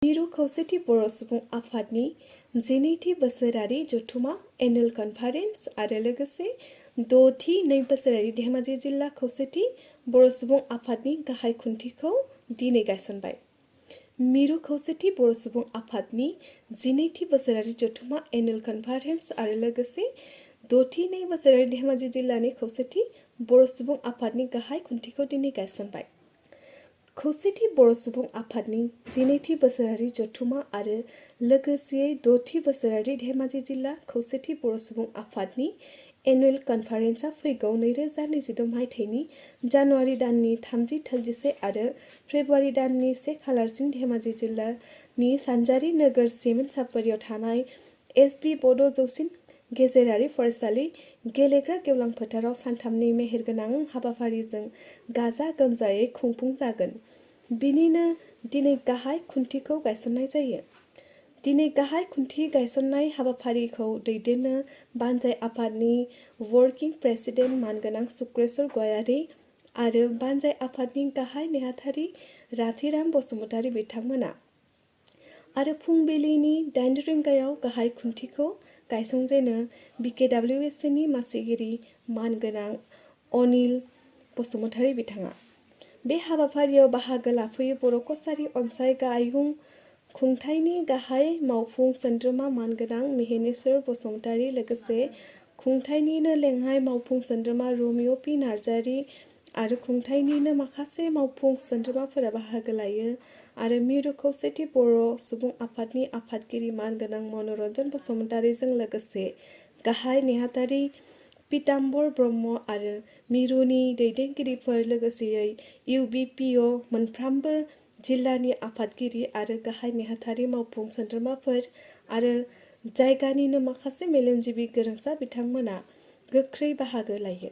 मिरु खौसेथि बर' सुबुं आफादनि 12थि बोसोरारि जथुमा एनुअल कनफारेन्स आरो लोगोसे 6थि 2 बोसोरारि धेमाजि जिल्ला खौसेथि बर' सुबुं आफादनि गाहाय खुन्थिखौ दिनै गायसनबाय। मिरु खौसेथि बर' सुबुं आफादनि 12थि बोसोरारि जथुमा एनुअल कनफारेन्स आरो लोगोसे 6थि 2 बोसोरारि धेमाजि जिल्लानि खौसेथि बर' सुबुं आफादनि गाहाय खुन्थिखौ दिनै गायसनबाय। खौसेथि बर' सुबुं आफादनि 12थि बोसोरारि जथुमा आरो लोगोसेयै 6थि बोसोरारि धेमाजि जिल्ला खौसेथि बर' सुबुं आफादनि एनुअल कनफारेन्सआ फैगौ 2022 मायथाइनि जानुवारि दाननि 30-31 आरो फेब्रुवारि दाननि 1 खालारसिम धेमाजि जिल्लानि सानजारि नोगोर सिमेन्ट सापरियाव थानाय एसबि बड' जौसिन गेजेरारि फरायसालि गेलेग्रा गेवलां फोथाराव सानथामनि मेहेरगोनां हाबाफारिजों गाजा गोमजायै खुंफुं जागोन। बिनिनो दिनै गाहाय खुन्थिखौ गायसननाय जायो। दिनै गाहाय खुन्थि गायसननाय हाबाफारिखौ दैदेननो बानजाय आफादनि वर्किं प्रेसिडेन्ट मानगोनां सुक्रेश्वर गयारी आरो बानजाय आफादनि गाहाय नेहाथारि राथिराम बसुमतारी बिथांमोना आरो फुंबिलिनि 8 रिंगायाव गाहाय खुन्थिखौ गायसंजेनो बिकेडब्लिउएसनि मासिगिरि मानगोनां अनिल बसुमतारी बिथाङा। बे हाबाफारियाव बाहागो लाफैयो बर' कसारी अनसाय गायुं खुंथायनि गाहाय मावफुं सोद्रोमा मानगोनां मिहिनेश्वर बसुमतारी लोगोसे खुंथायनिनो लेङाइ मावफुं सोद्रोमा रमिअ पि नार्जारी आरो खुंथायनिनो माखासे मावफुं सोद्रोमाफोरा बाहागो लायो आरो मिरु खौसेथि बर' सुबुं आफादनि आफादगिरि मानगोनां मनरन्जन बसुमतारीजों लोगोसे गाहाय नेहाथारि पीताम्बर ब्रह्म आरो मिरुनि दैदेनगिरिफोर लोगोसेयै इउबिपिअ मोनफ्रामबो जिल्लानि आफादगिरि आरो गाहाय नेहाथारि मावफुं सोद्रोमाफोर आरो जायगानिनो माखासे मेलेमजिबि गोरोंसा बिथांमोना गोख्रै बाहागो लायो।